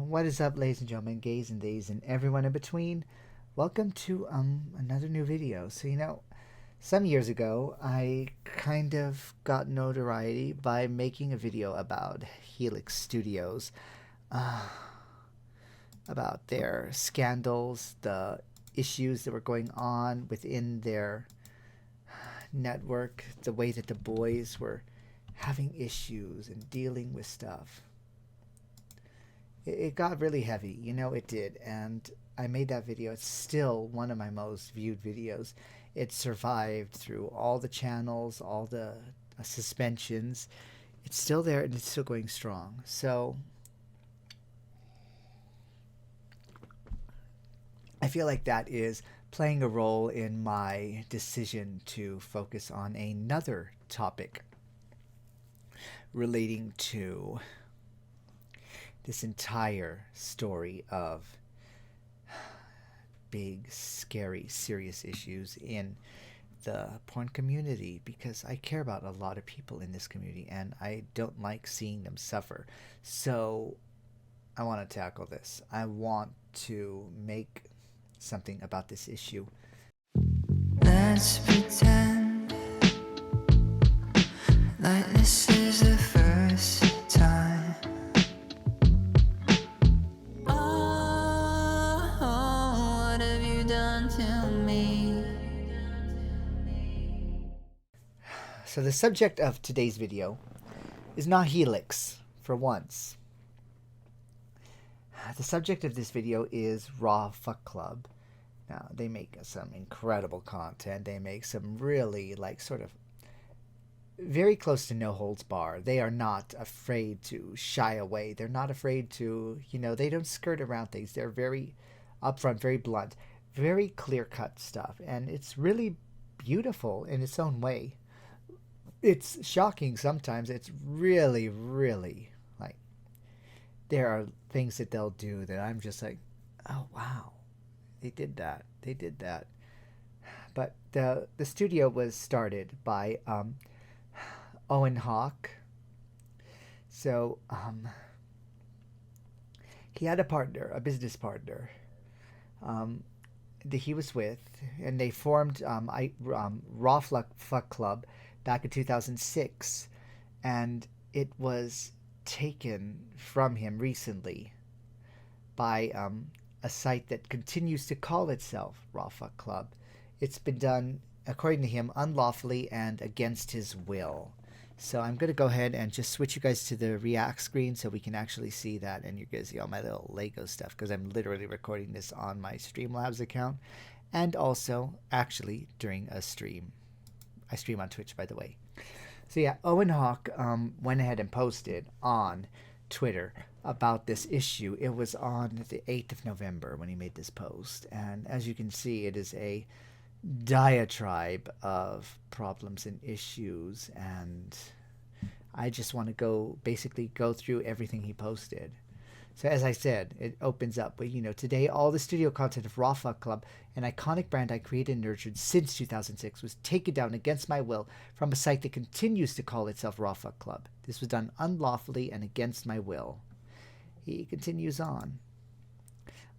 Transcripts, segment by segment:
What is up, ladies and gentlemen, gays and days, and everyone in between? Welcome to another new video. So some years ago, I kind of got notoriety by making a video about Helix Studios, uh, about their scandals, the issues that were going on within their network, the way that the boys were having issues and dealing with stuff. It got really heavy, it did, and I made that video. It's still one of my most viewed videos. It survived through all the channels, all the suspensions. It's still there and it's still going strong. So I feel like that is playing a role in my decision to focus on another topic relating to this entire story of big, scary, serious issues in the porn community, because I care about a lot of people in this community and I don't like seeing them suffer. So I want to tackle this. I want to make something about this issue. Let's pretend like this is the first time. Oh, what have you done to me? So the subject of today's video is not Helix, for once. The subject of this video is RawFuckClub. Now, they make some incredible content. They make some really, sort of very close to no holds bar. They are not afraid to shy away. They're not afraid to, they don't skirt around things. They're very upfront, very blunt, very clear-cut stuff. And it's really beautiful in its own way. It's shocking sometimes. It's really, really, there are things that they'll do that I'm just like, oh, wow. They did that. They did that. But the studio was started by Owen Hawk. So he had a partner, a business partner, that he was with, and they formed RawFuckClub back in 2006, and it was taken from him recently by a site that continues to call itself RawFuckClub. It's been done, according to him, unlawfully and against his will. So I'm going to go ahead and just switch you guys to the React screen so we can actually see that, and you're going to see all my little Lego stuff, because I'm literally recording this on my Streamlabs account and also actually during a stream. I stream on Twitch, by the way. So yeah, Owen Hawk went ahead and posted on Twitter about this issue. It was on the 8th of November when he made this post. And as you can see, it is a diatribe of problems and issues. And I just want to basically go through everything he posted. So as I said, it opens up with, today all the studio content of RawFuckClub, an iconic brand I created and nurtured since 2006, was taken down against my will from a site that continues to call itself RawFuckClub. This was done unlawfully and against my will. He continues on.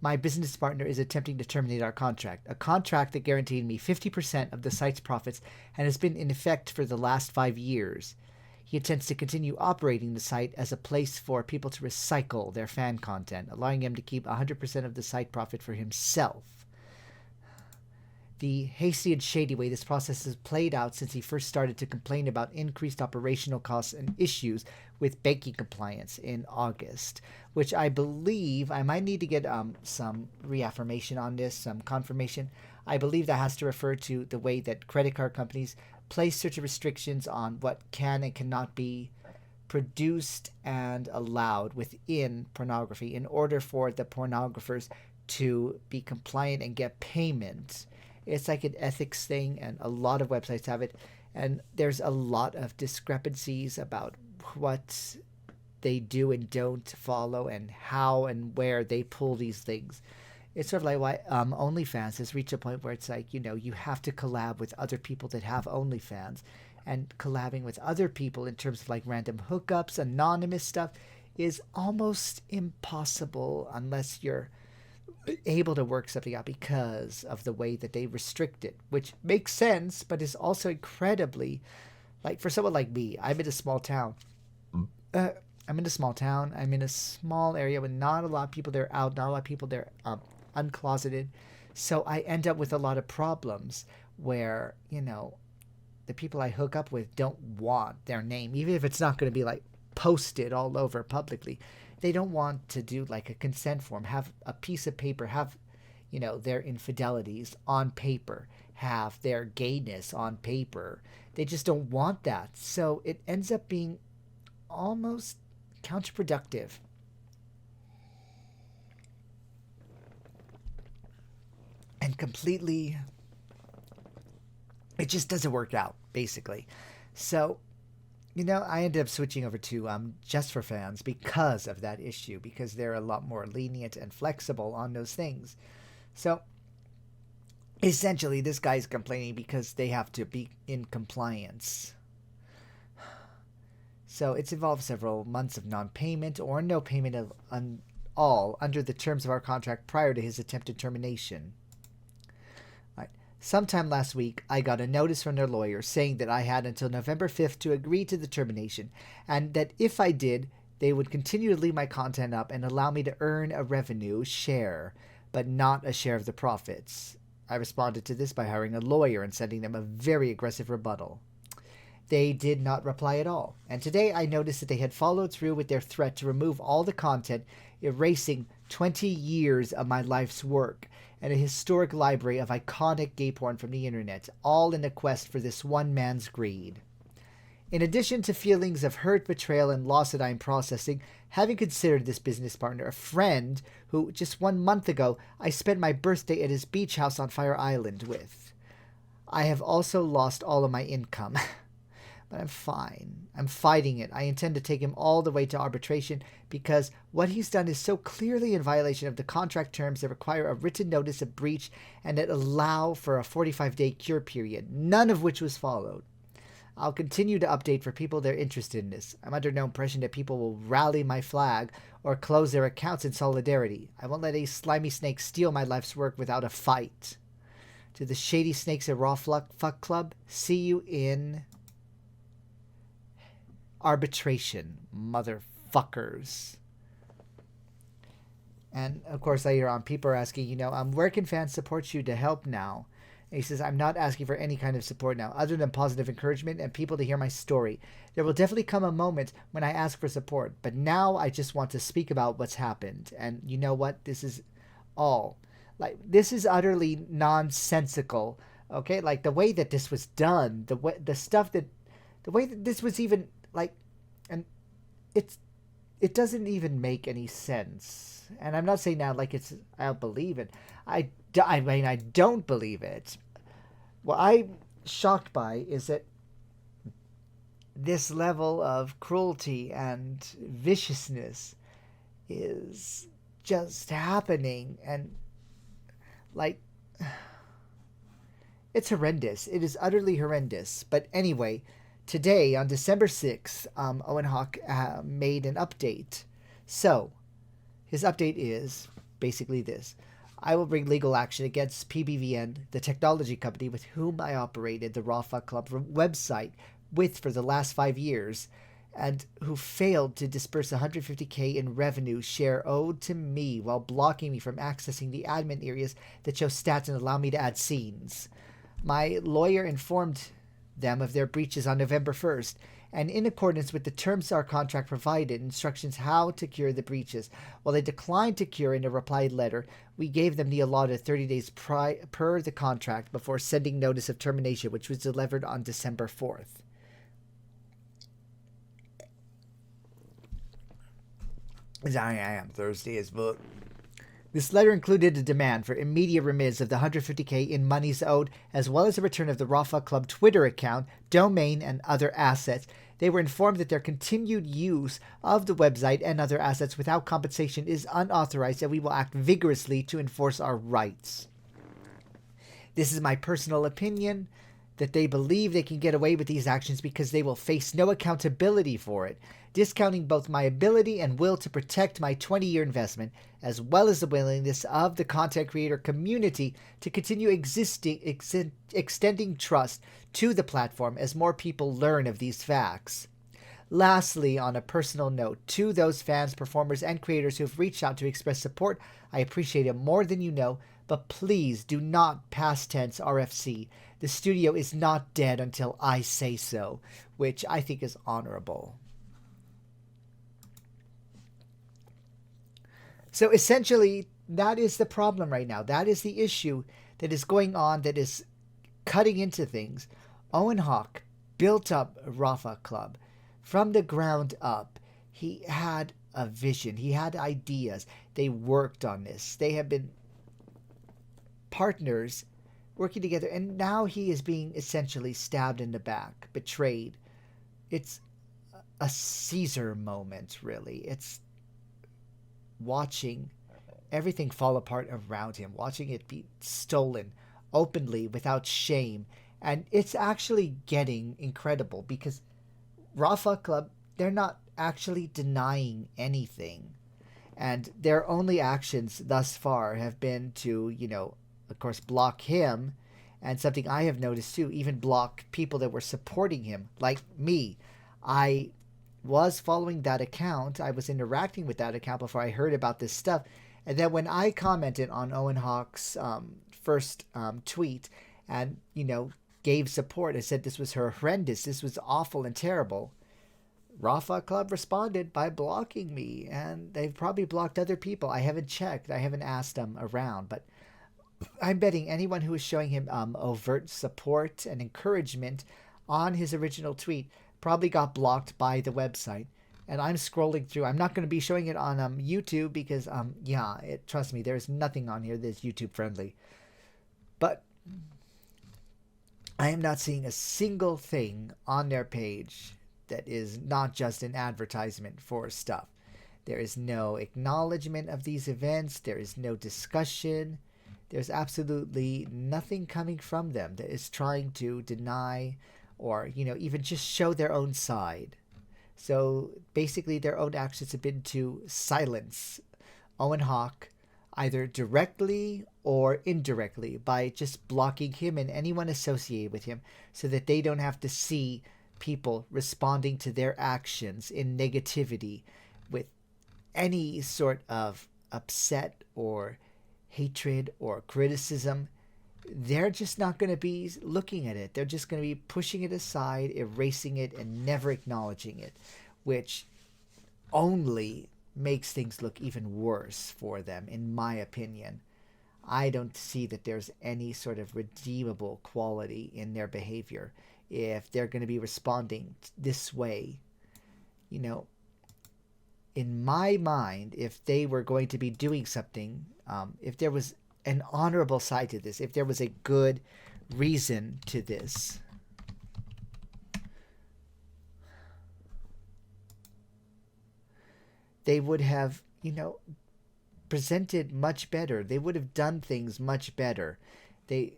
My business partner is attempting to terminate our contract, a contract that guaranteed me 50% of the site's profits and has been in effect for the last 5 years. He intends to continue operating the site as a place for people to recycle their fan content, allowing him to keep 100% of the site profit for himself. The hasty and shady way this process has played out since he first started to complain about increased operational costs and issues with banking compliance in August, which I believe I might need to get some reaffirmation on this, some confirmation. I believe that has to refer to the way that credit card companies place certain restrictions on what can and cannot be produced and allowed within pornography in order for the pornographers to be compliant and get payment. It's like an ethics thing, and a lot of websites have it, and there's a lot of discrepancies about what they do and don't follow and how and where they pull these things. It's sort of like why OnlyFans has reached a point where it's like, you have to collab with other people that have OnlyFans, and collabing with other people in terms of random hookups, anonymous stuff. is almost impossible unless you're able to work something out because of the way that they restrict it, which makes sense, but is also incredibly, like, for someone like me, I'm in a small town. Uh, I'm in a small town. I'm in a small area with not a lot of people there out, not a lot of people there uncloseted. So I end up with a lot of problems where, the people I hook up with don't want their name, even if it's not going to be like posted all over publicly. They don't want to do like a consent form, have a piece of paper, have, their infidelities on paper, have their gayness on paper. They just don't want that. So it ends up being almost counterproductive. And completely, it just doesn't work out, basically. So, I ended up switching over to Just for Fans because of that issue, because they're a lot more lenient and flexible on those things. So, essentially, this guy's complaining because they have to be in compliance. So, it's involved several months of non-payment or no payment of all under the terms of our contract prior to his attempted termination. Sometime last week, I got a notice from their lawyer saying that I had until November 5th to agree to the termination, and that if I did, they would continue to leave my content up and allow me to earn a revenue share, but not a share of the profits. I responded to this by hiring a lawyer and sending them a very aggressive rebuttal. They did not reply at all, and today I noticed that they had followed through with their threat to remove all the content, erasing 20 years of my life's work and a historic library of iconic gay porn from the internet, all in a quest for this one man's greed. In addition to feelings of hurt, betrayal, and loss that I am processing, having considered this business partner a friend who, just 1 month ago, I spent my birthday at his beach house on Fire Island with, I have also lost all of my income. But I'm fine. I'm fighting it. I intend to take him all the way to arbitration because what he's done is so clearly in violation of the contract terms that require a written notice of breach and that allow for a 45-day cure period, none of which was followed. I'll continue to update for people that are interested in this. I'm under no impression that people will rally my flag or close their accounts in solidarity. I won't let a slimy snake steal my life's work without a fight. To the shady snakes at RawFuckClub, see you in arbitration, motherfuckers. And of course later on people are asking, where can fans support you to help now? And he says, I'm not asking for any kind of support now other than positive encouragement and people to hear my story. There will definitely come a moment when I ask for support, but now I just want to speak about what's happened. And you know what? This is this is utterly nonsensical. Okay, like the way that this was done, the way that this was even and it doesn't even make any sense. And I'm not saying now I don't believe it. I mean, I don't believe it. What I'm shocked by is that this level of cruelty and viciousness is just happening, and it's horrendous. It is utterly horrendous. But anyway, today, on December 6th, Owen Hawk made an update. So, his update is basically this. I will bring legal action against PBVN, the technology company with whom I operated the RawFuckClub website with for the last 5 years, and who failed to disperse $150K in revenue share owed to me while blocking me from accessing the admin areas that show stats and allow me to add scenes. My lawyer informed them of their breaches on November 1st, and in accordance with the terms our contract provided instructions how to cure the breaches. While they declined to cure in a replied letter, we gave them the allotted 30 days per the contract before sending notice of termination, which was delivered on December 4th. I am thirsty as fuck. This letter included a demand for immediate remittance of the $150K in monies owed, as well as a return of the RawFuckClub Twitter account, domain, and other assets. They were informed that their continued use of the website and other assets without compensation is unauthorized, and we will act vigorously to enforce our rights. This is my personal opinion. that they believe they can get away with these actions because they will face no accountability for it, discounting both my ability and will to protect my 20-year investment, as well as the willingness of the content creator community to continue extending trust to the platform as more people learn of these facts. Lastly, on a personal note, to those fans, performers, and creators who have reached out to express support, I appreciate it more than you know, but please do not past tense RFC. The studio is not dead until I say so, which I think is honorable. So essentially, that is the problem right now. That is the issue that is going on, that is cutting into things. Owen Hawk built up RawFuckClub from the ground up. He had a vision. He had ideas. They worked on this. They have been partners working together, and now he is being essentially stabbed in the back, betrayed. It's a Caesar moment, really. It's watching everything fall apart around him, watching it be stolen openly without shame. And it's actually getting incredible because RawFuckClub, they're not actually denying anything. And their only actions thus far have been to, of course, block him. And something I have noticed too, even block people that were supporting him, like me. I was following that account. I was interacting with that account before I heard about this stuff. And then when I commented on Owen Hawk's first tweet and, gave support and said this was horrendous, this was awful and terrible, RawFuckClub responded by blocking me. And they've probably blocked other people. I haven't checked. I haven't asked them around. But I'm betting anyone who is showing him overt support and encouragement on his original tweet probably got blocked by the website. And I'm scrolling through. I'm not going to be showing it on YouTube because, trust me, there's nothing on here that's YouTube friendly. But I am not seeing a single thing on their page that is not just an advertisement for stuff. There is no acknowledgement of these events. There is no discussion. There's absolutely nothing coming from them that is trying to deny or, even just show their own side. So basically their own actions have been to silence Owen Hawk either directly or indirectly by just blocking him and anyone associated with him so that they don't have to see people responding to their actions in negativity with any sort of upset or hatred or criticism. They're just not going to be looking at it. They're just going to be pushing it aside, erasing it, and never acknowledging it, which only makes things look even worse for them, in my opinion. I don't see that there's any sort of redeemable quality in their behavior if they're going to be responding this way. In my mind, if they were going to be doing something, if there was an honorable side to this, if there was a good reason to this, they would have, presented much better. They would have done things much better. They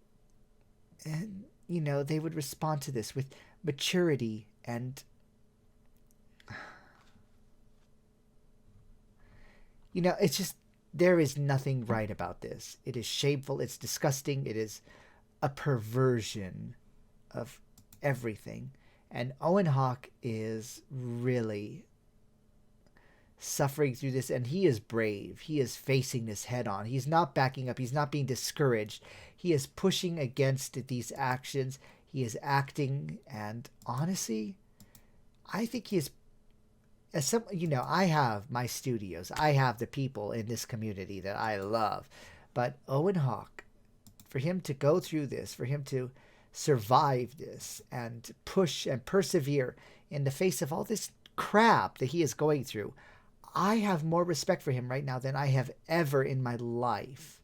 would respond to this with maturity and, it's just, there is nothing right about this. It is shameful. It's disgusting. It is a perversion of everything. And Owen Hawk is really suffering through this, and he is brave. He is facing this head on. He's not backing up. He's not being discouraged. He is pushing against these actions. He is acting, and honestly, I think he is, I have my studios. I have the people in this community that I love. But Owen Hawk, for him to go through this, for him to survive this and push and persevere in the face of all this crap that he is going through, I have more respect for him right now than I have ever in my life.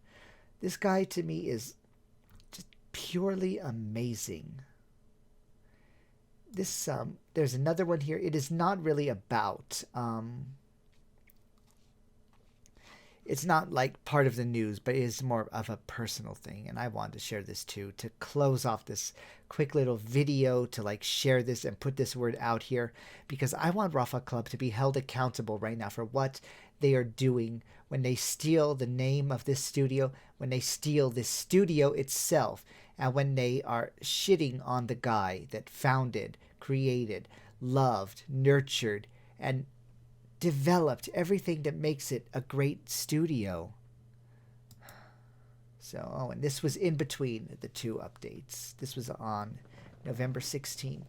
This guy to me is just purely amazing. This there's another one here. It is not really about it's not like part of the news, but it is more of a personal thing. And I wanted to share this too, to close off this quick little video, to like share this and put this word out here, because I want RawFuckClub to be held accountable right now for what they are doing when they steal the name of this studio, when they steal this studio itself, and when they are shitting on the guy that founded, created, loved, nurtured, and developed everything that makes it a great studio. So, oh, and this was in between the two updates. This was on November 16th.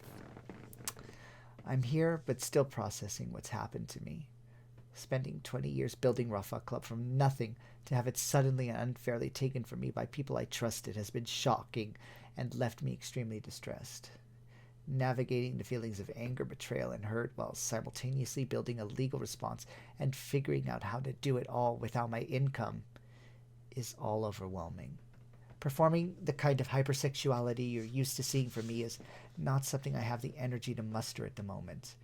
I'm here, but still processing what's happened to me. Spending 20 years building RawFuckClub from nothing to have it suddenly and unfairly taken from me by people I trusted has been shocking and left me extremely distressed. Navigating the feelings of anger, betrayal, and hurt while simultaneously building a legal response and figuring out how to do it all without my income is all overwhelming. Performing the kind of hypersexuality you're used to seeing from me is not something I have the energy to muster at the moment.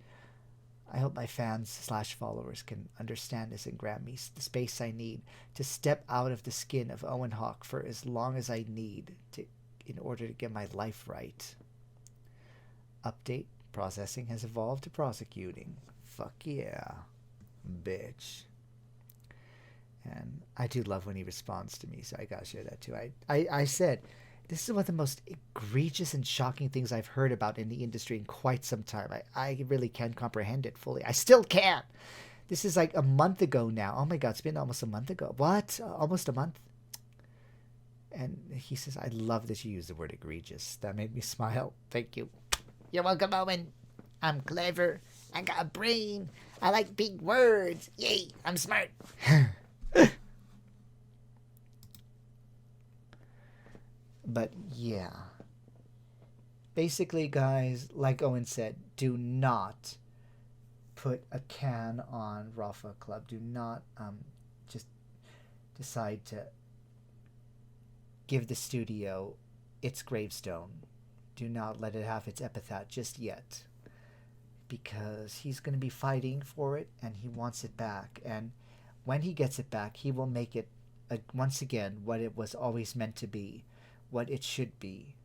I hope my fans/followers can understand this and grant me the space I need to step out of the skin of Owen Hawk for as long as I need to in order to get my life right. Update: processing has evolved to prosecuting. Fuck yeah, bitch. And I do love when he responds to me, so I gotta share that too. I said, this is one of the most egregious and shocking things I've heard about in the industry in quite some time. I really can't comprehend it fully. I still can't. This is like a month ago now. Oh my God, it's been almost a month ago. What? Almost a month? And he says, I love that you use the word egregious. That made me smile. Thank you. You're welcome, Owen. I'm clever. I got a brain. I like big words. Yay, I'm smart. But yeah. Basically, guys, like Owen said, do not put a can on RawFuckClub. Do not just decide to give the studio its gravestone. Do not let it have its epitaph just yet. Because he's going to be fighting for it and he wants it back. And when he gets it back, he will make it, once again, what it was always meant to be. What it should be.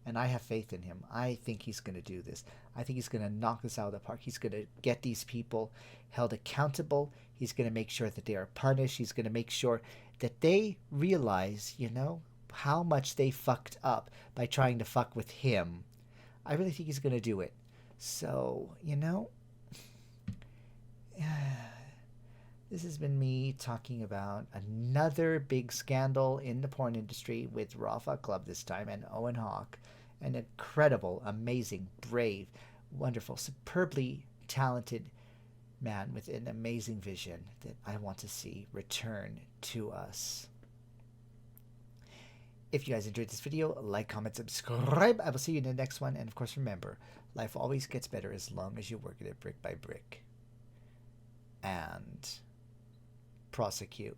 And I have faith in him. I think he's going to do this. I think he's going to knock this out of the park. He's going to get these people held accountable. He's going to make sure that they are punished. He's going to make sure that they realize, how much they fucked up by trying to fuck with him. I really think he's going to do it. So, this has been me talking about another big scandal in the porn industry with RawFuckClub this time and Owen Hawk, an incredible, amazing, brave, wonderful, superbly talented man with an amazing vision that I want to see return to us. If you guys enjoyed this video, like, comment, subscribe. I will see you in the next one. And of course, remember, life always gets better as long as you work at it brick by brick. And prosecute.